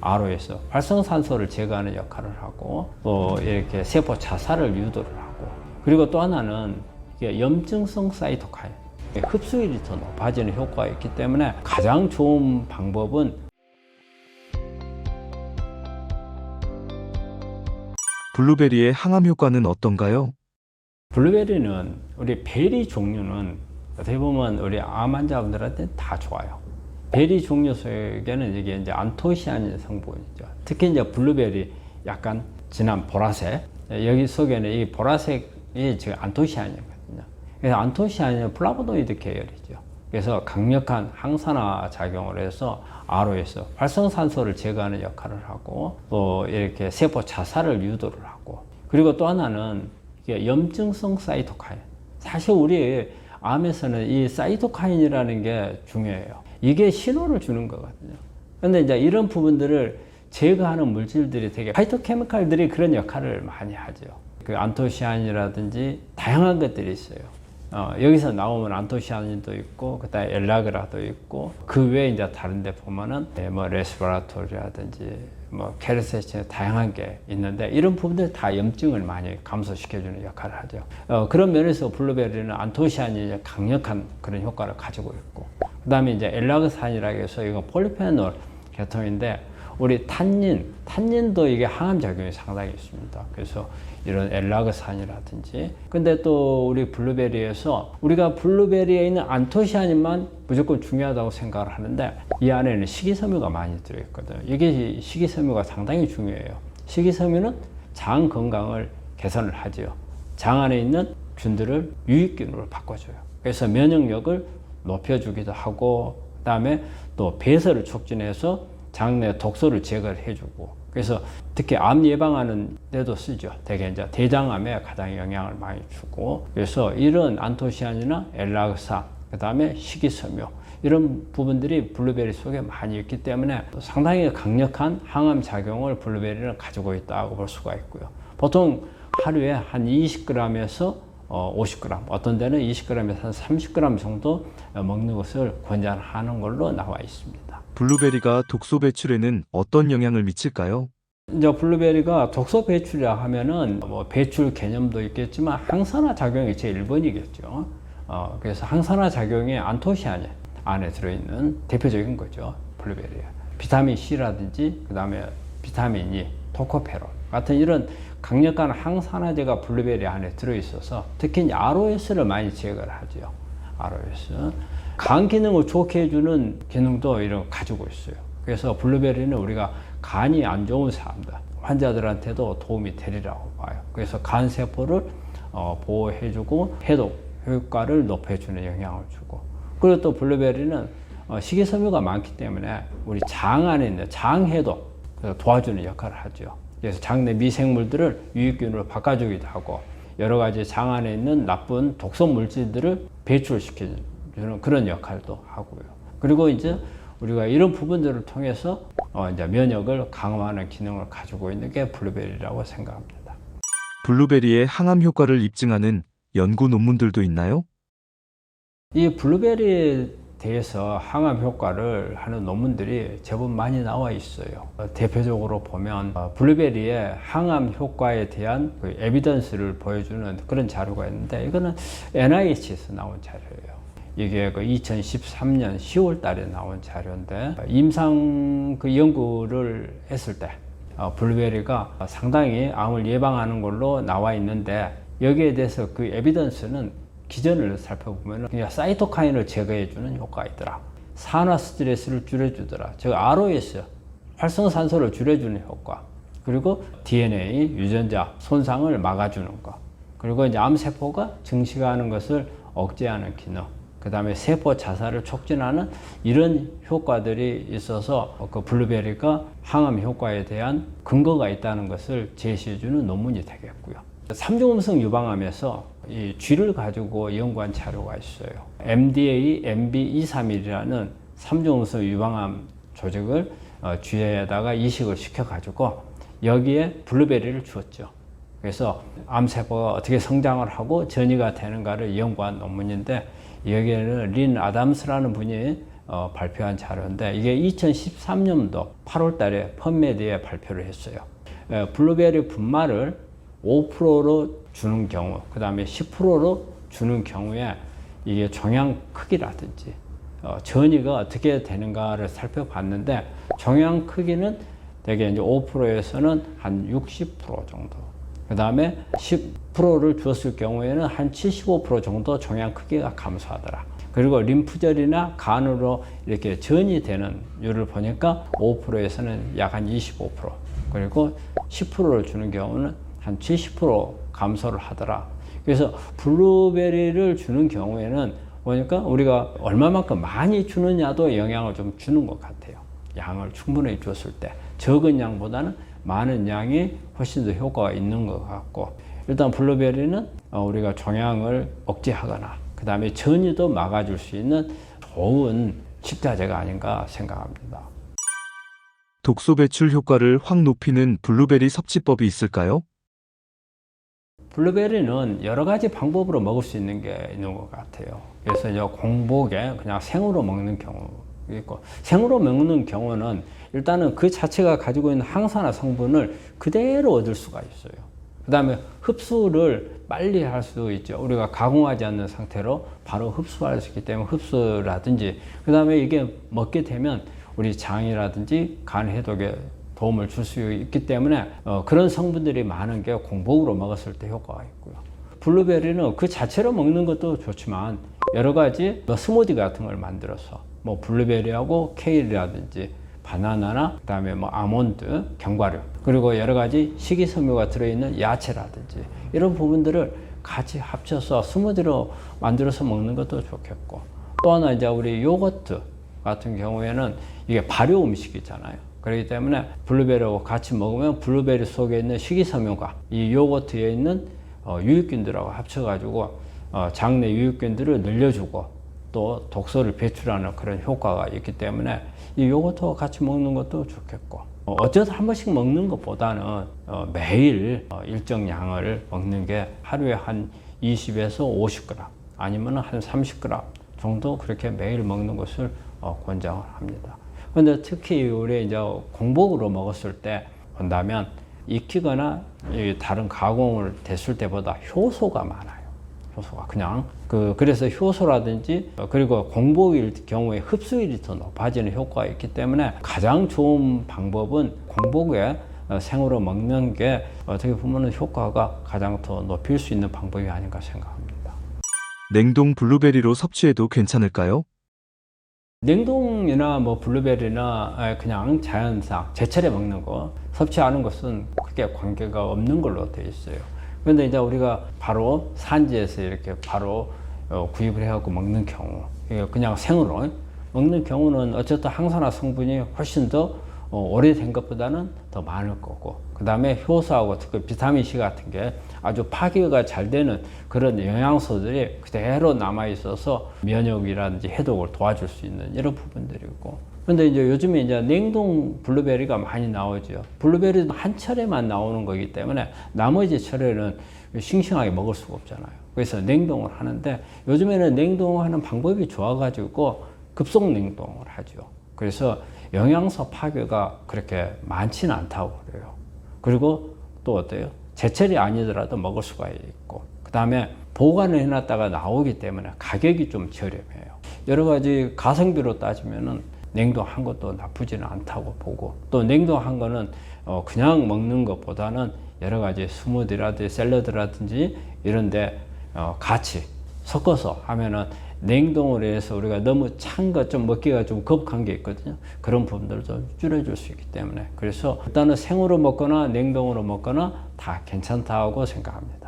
ROS, 활성산소를 제거하는 역할을 하고, 또 이렇게 세포 자살을 유도를 하고, 그리고 또 하나는 이게 염증성 사이토카인, 흡수율이 더 높아지는 효과가 있기 때문에 가장 좋은 방법은 블루베리의 항암 효과는 어떤가요? 블루베리는 우리 베리 종류는 어떻게 보면 우리 암 환자분들한테 다 좋아요. 베리 종류 속에는 이게 이제 안토시아닌 성분이죠. 특히 이제 블루베리 약간 진한 보라색, 여기 속에는 이 보라색이 지금 안토시아닌이거든요. 그래서 안토시아닌은 플라보노이드 계열이죠. 그래서 강력한 항산화 작용을 해서 ROS, 활성산소를 제거하는 역할을 하고, 또 이렇게 세포 자살을 유도를 하고, 그리고 또 하나는 이게 염증성 사이토카인. 사실 우리 암에서는 이 사이토카인이라는 게 중요해요. 이게 신호를 주는 거거든요. 근데 이제 이런 부분들을 제거하는 물질들이 되게 파이토케미칼들이 그런 역할을 많이 하죠. 그 안토시아닌이라든지 다양한 것들이 있어요. 여기서 나오면 안토시아닌도 있고, 그 다음에 엘라그라도 있고, 그 외에 이제 다른 데 보면은, 뭐, 레스베라톨이라든지, 뭐, 케르세틴 다양한 게 있는데, 이런 부분들 다 염증을 많이 감소시켜주는 역할을 하죠. 그런 면에서 블루베리는 안토시아닌이 강력한 그런 효과를 가지고 있고, 그 다음에 이제 엘라그산이라고 해서 이거 폴리페놀 계통인데, 우리 탄닌도 이게 항암 작용이 상당히 있습니다. 그래서 이런 엘라그산이라든지, 근데 또 우리 블루베리에서 우리가 블루베리에 있는 안토시아닌만 무조건 중요하다고 생각을 하는데, 이 안에는 식이섬유가 많이 들어있거든요. 이게 식이섬유가 상당히 중요해요. 식이섬유는 장 건강을 개선을 하죠. 장 안에 있는 균들을 유익균으로 바꿔줘요. 그래서 면역력을 높여주기도 하고, 그 다음에 또 배설을 촉진해서 장내 독소를 제거를 해주고, 그래서 특히 암 예방하는 데도 쓰죠. 대개 이제 대장암에 가장 영향을 많이 주고, 그래서 이런 안토시아닌이나 엘라그산, 그 다음에 식이섬유, 이런 부분들이 블루베리 속에 많이 있기 때문에 상당히 강력한 항암 작용을 블루베리는 가지고 있다고 볼 수가 있고요. 보통 하루에 한 20g에서 50g, 어떤 데는 20g에서 한 30g 정도 먹는 것을 권장하는 걸로 나와 있습니다. 블루베리가 독소 배출에는 어떤 영향을 미칠까요? 이제 블루베리가 독소 배출이라 하면은 뭐 배출 개념도 있겠지만 항산화 작용이 제일 1번이겠죠. 그래서 항산화 작용이 안토시아닌 안에 들어있는 대표적인 거죠. 블루베리에. 비타민 C라든지, 그 다음에 비타민 E, 토코페롤 같은 이런 강력한 항산화제가 블루베리 안에 들어있어서 특히 ROS를 많이 제거를 하죠. ROS. 간 기능을 좋게 해주는 기능도 이런 가지고 있어요. 그래서 블루베리는 우리가 간이 안 좋은 사람들, 환자들한테도 도움이 되리라고 봐요. 그래서 간 세포를 보호해주고 해독 효과를 높여주는 영향을 주고, 그리고 또 블루베리는 식이섬유가 많기 때문에 우리 장 안에 있는 장 해독 도와주는 역할을 하죠. 그래서 장내 미생물들을 유익균으로 바꿔주기도 하고, 여러 가지 장 안에 있는 나쁜 독소 물질들을 배출시켜주는 그런 역할도 하고요. 그리고 이제 우리가 이런 부분들을 통해서 이제 면역을 강화하는 기능을 가지고 있는 게 블루베리라고 생각합니다. 블루베리의 항암 효과를 입증하는 연구 논문들도 있나요? 이 블루베리에 대해서 항암 효과를 하는 논문들이 제법 많이 나와 있어요. 대표적으로 보면 블루베리의 항암 효과에 대한 그 에비던스를 보여주는 그런 자료가 있는데, 이거는 NIH에서 나온 자료예요. 이게 그 2013년 10월 달에 나온 자료인데, 임상 그 연구를 했을 때 블루베리가 상당히 암을 예방하는 걸로 나와 있는데, 여기에 대해서 그 에비던스는 기전을 살펴보면 그냥 사이토카인을 제거해주는 효과가 있더라. 산화 스트레스를 줄여주더라. 즉 ROS, 활성산소를 줄여주는 효과. 그리고 DNA, 유전자 손상을 막아주는 것. 그리고 이제 암세포가 증식하는 것을 억제하는 기능. 그 다음에 세포 자살을 촉진하는 이런 효과들이 있어서 그 블루베리가 항암 효과에 대한 근거가 있다는 것을 제시해주는 논문이 되겠고요. 3중음성 유방암에서 이 쥐를 가지고 연구한 자료가 있어요. MDA MB231이라는 3중음성 유방암 조직을 쥐에다가 이식을 시켜가지고 여기에 블루베리를 주었죠. 그래서 암세포가 어떻게 성장을 하고 전이가 되는가를 연구한 논문인데, 여기에는 린 아담스라는 분이 발표한 자료인데 이게 2013년도 8월 달에 펀메드에 발표를 했어요. 블루베리 분말을 5%로 주는 경우, 그 다음에 10%로 주는 경우에 이게 종양 크기라든지 전이가 어떻게 되는가를 살펴봤는데 종양 크기는 대개 이제 5%에서는 한 60% 정도. 그 다음에 10%를 주었을 경우에는 한 75% 정도 종양 크기가 감소하더라. 그리고 림프절이나 간으로 이렇게 전이 되는 율을 보니까 5%에서는 약 한 25%. 그리고 10%를 주는 경우는 한 70% 감소를 하더라. 그래서 블루베리를 주는 경우에는 보니까 우리가 얼마만큼 많이 주느냐도 영향을 좀 주는 것 같아요. 양을 충분히 줬을 때 적은 양보다는 많은 양이 훨씬 더 효과가 있는 것 같고, 일단 블루베리는 우리가 종양을 억제하거나 그 다음에 전이도 막아줄 수 있는 좋은 식자재가 아닌가 생각합니다. 독소 배출 효과를 확 높이는 블루베리 섭취법이 있을까요? 블루베리는 여러 가지 방법으로 먹을 수 있는 게 있는 것 같아요. 그래서 이제 공복에 그냥 생으로 먹는 경우 있고, 생으로 먹는 경우는 일단은 그 자체가 가지고 있는 항산화 성분을 그대로 얻을 수가 있어요. 그 다음에 흡수를 빨리 할 수 있죠. 우리가 가공하지 않는 상태로 바로 흡수할 수 있기 때문에 흡수라든지, 그 다음에 이게 먹게 되면 우리 장이라든지 간 해독에 도움을 줄 수 있기 때문에 그런 성분들이 많은 게 공복으로 먹었을 때 효과가 있고요. 블루베리는 그 자체로 먹는 것도 좋지만 여러 가지 스무디 같은 걸 만들어서 블루베리하고 케일이라든지 바나나나 그다음에 아몬드, 견과류, 그리고 여러 가지 식이섬유가 들어있는 야채라든지 이런 부분들을 같이 합쳐서 스무디로 만들어서 먹는 것도 좋겠고, 또 하나 이제 우리 요거트 같은 경우에는 이게 발효 음식이잖아요. 그렇기 때문에 블루베리하고 같이 먹으면 블루베리 속에 있는 식이섬유가 이 요거트에 있는 유익균들하고 합쳐가지고 장내 유익균들을 늘려주고 또 독소를 배출하는 그런 효과가 있기 때문에 이 요거트와 같이 먹는 것도 좋겠고, 어쩌다 한 번씩 먹는 것보다는 매일 일정 양을 먹는 게 하루에 한 20에서 50g 아니면 한 30g 정도 그렇게 매일 먹는 것을 권장을 합니다. 근데 특히 우리 이제 공복으로 먹었을 때 본다면 익히거나 다른 가공을 됐을 때보다 효소가 많아요. 효소가 그냥 그래서 효소라든지 그리고 공복일 경우에 흡수율이 더 높아지는 효과가 있기 때문에 가장 좋은 방법은 공복에 생으로 먹는 게 어떻게 보면 효과가 가장 더 높일 수 있는 방법이 아닌가 생각합니다. 냉동 블루베리로 섭취해도 괜찮을까요? 냉동이나 블루베리나 그냥 자연상 제철에 먹는 거 섭취하는 것은 크게 관계가 없는 걸로 되어 있어요. 그런데 이제 우리가 바로 산지에서 이렇게 바로 구입을 해갖고 먹는 경우, 그냥 생으로 먹는 경우는 어쨌든 항산화 성분이 훨씬 더 오래된 것보다는 더 많을 거고, 그 다음에 효소하고 특히 비타민C 같은 게 아주 파괴가 잘 되는 그런 영양소들이 그대로 남아 있어서 면역이라든지 해독을 도와줄 수 있는 이런 부분들이 있고. 근데 이제 요즘에 이제 냉동 블루베리가 많이 나오죠. 블루베리도 한 철에만 나오는 거기 때문에 나머지 철에는 싱싱하게 먹을 수가 없잖아요. 그래서 냉동을 하는데 요즘에는 냉동하는 방법이 좋아가지고 급속 냉동을 하죠. 그래서 영양소 파괴가 그렇게 많지는 않다고 그래요. 그리고 또 어때요? 제철이 아니더라도 먹을 수가 있고, 그 다음에 보관을 해놨다가 나오기 때문에 가격이 좀 저렴해요. 여러 가지 가성비로 따지면은 냉동한 것도 나쁘지는 않다고 보고, 또 냉동한 거는 그냥 먹는 것보다는 여러 가지 스무디라든지 샐러드라든지 이런데 같이 섞어서 하면은 냉동으로 해서 우리가 너무 찬 거 좀 먹기가 좀 겁한 게 있거든요. 그런 부분들도 줄여줄 수 있기 때문에, 그래서 일단은 생으로 먹거나 냉동으로 먹거나 다 괜찮다고 생각합니다.